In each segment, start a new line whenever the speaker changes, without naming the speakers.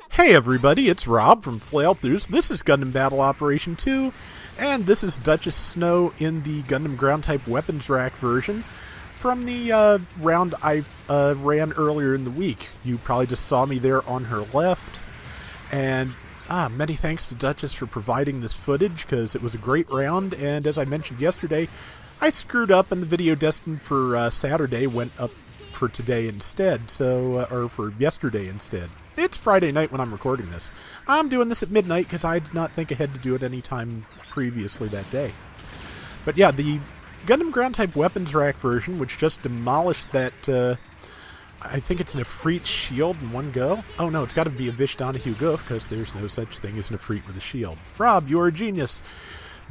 Hey everybody, it's Rob from Flailthroughs. This is Gundam Battle Operation 2, and this is Duchess Snow in the Gundam Ground-Type Weapons Rack version from the round I ran earlier in the week. You probably just saw me there on her left, and many thanks to Duchess for providing this footage, because it was a great round, and as I mentioned yesterday, I screwed up and the video destined for Saturday went up for today instead, or for yesterday instead. It's Friday night when I'm recording this. I'm doing this at midnight because I did not think I had to do it any time previously that day. But yeah, the Gundam Ground-Type Weapons Rack version, which just demolished that, I think it's an Efreet shield in one go. Oh no, it's got to be a Vish Donahue Goof, because there's no such thing as an Efreet with a shield. Rob, you're a genius.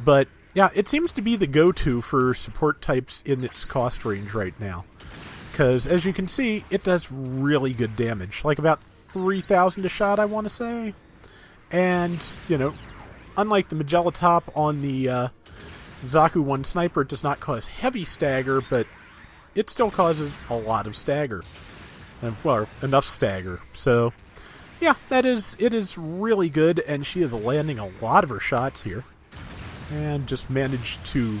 But yeah, it seems to be the go-to for support types in its cost range right now. Because, as you can see, it does really good damage. Like about 3,000 a shot, I want to say. And, you know, unlike the Magella Top on the Zaku 1 Sniper, it does not cause heavy stagger, but it still causes a lot of stagger. Well, enough stagger. So, yeah, it is really good, and she is landing a lot of her shots here. And just managed to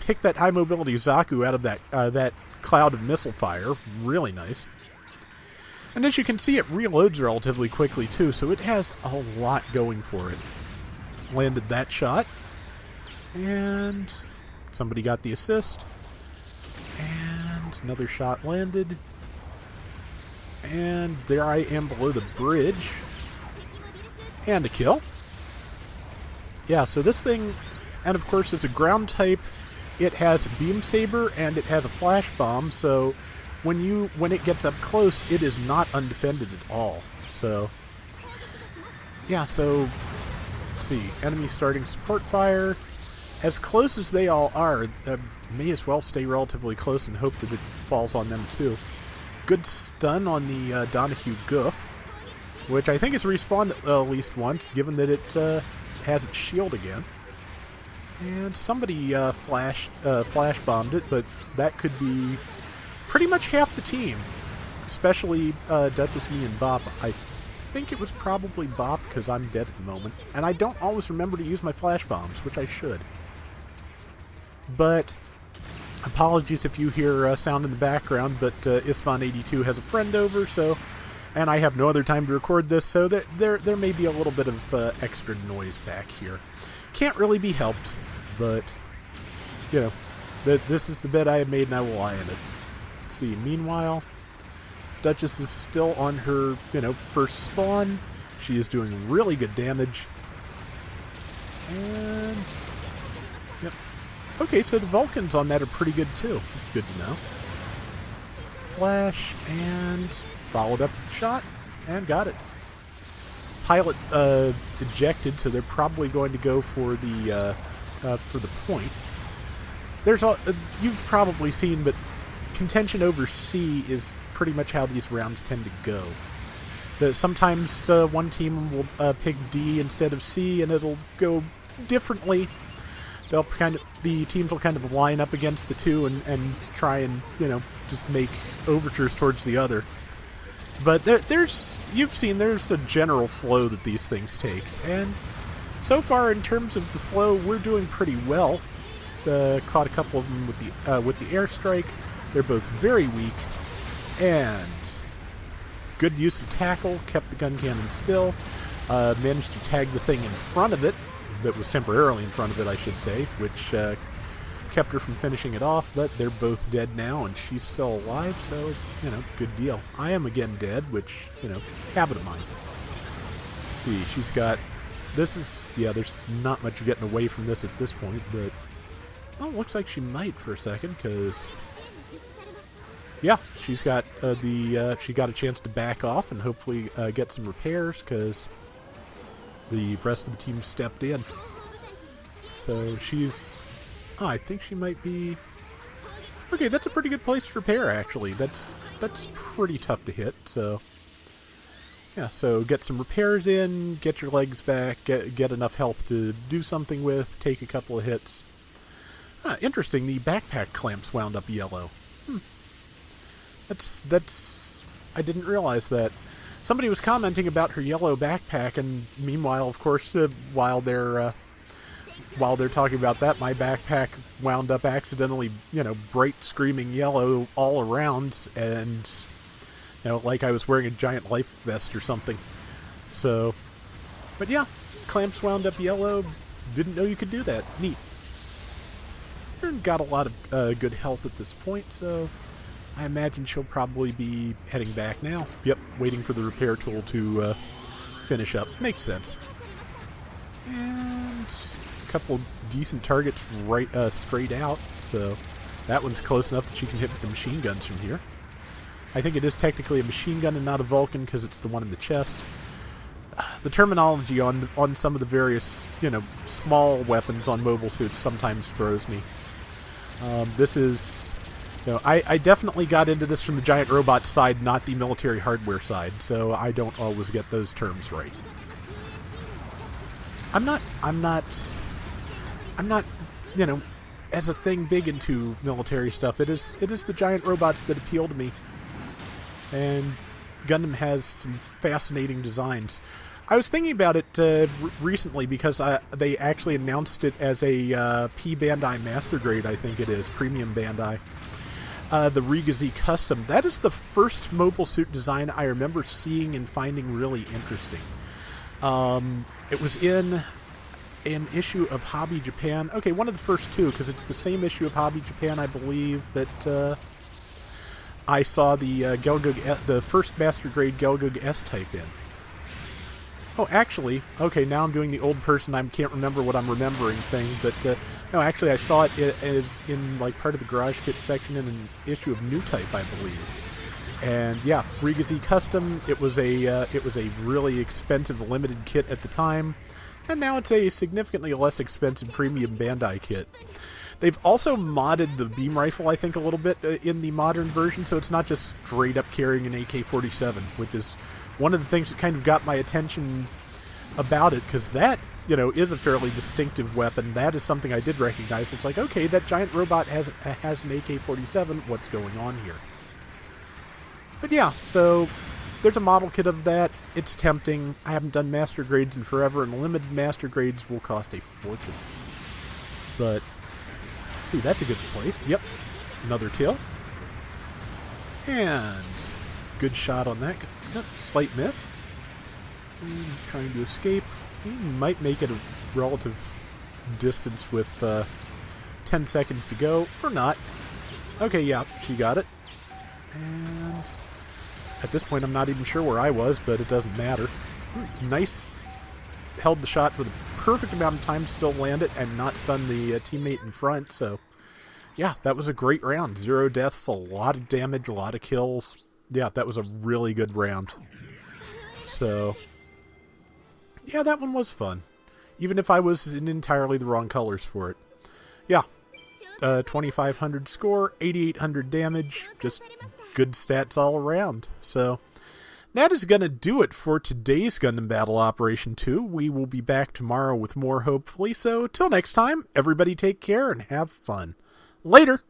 pick that high mobility Zaku out of that cloud of missile fire. Really nice. And as you can see, it reloads relatively quickly too, so it has a lot going for it. Landed that shot. And somebody got the assist. And another shot landed. And there I am below the bridge. And a kill. Yeah, so this thing, and of course it's a ground type. It has a beam saber and it has a flash bomb, so when it gets up close, it is not undefended at all. So yeah, so let's see, enemies starting support fire. As close as they all are, may as well stay relatively close and hope that it falls on them too. Good stun on the Donahue Goof, which I think has respawned at least once, given that it has its shield again. And somebody flash bombed it, but that could be pretty much half the team, especially Duchess, me, and Bop. I think it was probably Bop because I'm dead at the moment, and I don't always remember to use my flash bombs, which I should. But apologies if you hear sound in the background, but Isfan82 has a friend over, so, and I have no other time to record this, so there may be a little bit of extra noise back here. Can't really be helped, but, you know, this is the bed I have made and I will lie in it. Let's see, meanwhile, Duchess is still on her, first spawn. She is doing really good damage. And, yep. Okay, so the Vulcans on that are pretty good too. That's good to know. Flash, and followed up with the shot, and got it. Pilot ejected, so they're probably going to go for the point. There's you've probably seen, but contention over C is pretty much how these rounds tend to go. Sometimes one team will pick D instead of C, and it'll go differently. The teams will kind of line up against the two and try and just make overtures towards the other. But you've seen there's a general flow that these things take, and so far in terms of the flow, we're doing pretty well. Caught a couple of them with the airstrike. They're both very weak, and good use of tackle, kept the gun cannon still, managed to tag the thing in front of it, that was temporarily in front of it, I should say, which kept her from finishing it off, but they're both dead now, and she's still alive, so, good deal. I am again dead, which, habit of mine. Let's see, she's got... there's not much getting away from this at this point, but... Oh, looks like she might for a second, because... Yeah, she's got she got a chance to back off and hopefully get some repairs, because the rest of the team stepped in. So she's... Oh, I think she might be... Okay, that's a pretty good place to repair, actually. That's pretty tough to hit, so... Yeah, so get some repairs in, get your legs back, get enough health to do something with, take a couple of hits. Interesting, the backpack clamps wound up yellow. That's... I didn't realize that. Somebody was commenting about her yellow backpack, and meanwhile, of course, while they're talking about that, my backpack wound up accidentally, bright screaming yellow all around, and like I was wearing a giant life vest or something. So, but yeah, clamps wound up yellow. Didn't know you could do that. Neat. And got a lot of good health at this point, so I imagine she'll probably be heading back now. Yep, waiting for the repair tool to finish up. Makes sense. And a couple decent targets right straight out, so that one's close enough that she can hit with the machine guns from here. I think it is technically a machine gun and not a Vulcan because it's the one in the chest. The terminology on some of the various, small weapons on mobile suits sometimes throws me. This is... I definitely got into this from the giant robot side, not the military hardware side, so I don't always get those terms right. I'm not, as a thing big into military stuff. It is the giant robots that appeal to me. And Gundam has some fascinating designs. I was thinking about it recently because they actually announced it as a P Bandai Master Grade, I think it is, Premium Bandai. The Riga Z Custom. That is the first mobile suit design I remember seeing and finding really interesting. It was in an issue of Hobby Japan. Okay, one of the first two, because it's the same issue of Hobby Japan, I believe, that I saw the the first Master Grade Gelgug S-Type in. Oh, actually, okay, now I'm doing the old person, I can't remember what I'm remembering thing, but no, actually I saw it as in like part of the Garage Kit section in an issue of New Type, I believe. And yeah, Riga Z Custom, it was a really expensive limited kit at the time, and now it's a significantly less expensive premium Bandai kit. They've also modded the beam rifle, I think, a little bit in the modern version, so it's not just straight up carrying an AK-47, which is one of the things that kind of got my attention about it, because that, is a fairly distinctive weapon. That is something I did recognize. It's like, okay, that giant robot has an AK-47. What's going on here? But yeah, so there's a model kit of that. It's tempting. I haven't done master grades in forever, and limited master grades will cost a fortune. But, see, that's a good place. Yep, another kill. And good shot on that. Yep, slight miss. He's trying to escape. He might make it a relative distance with 10 seconds to go, or not. Okay, yeah, she got it. And at this point, I'm not even sure where I was, but it doesn't matter. Nice. Held the shot for the perfect amount of time to still land it and not stun the teammate in front, so yeah, that was a great round. 0 deaths, a lot of damage, a lot of kills. Yeah, that was a really good round. So yeah, that one was fun. Even if I was in entirely the wrong colors for it. Yeah. 2,500 score, 8,800 damage. Just good stats all around. So that is going to do it for today's Gundam Battle Operation 2. We will be back tomorrow with more, hopefully. So till next time, everybody take care and have fun. Later!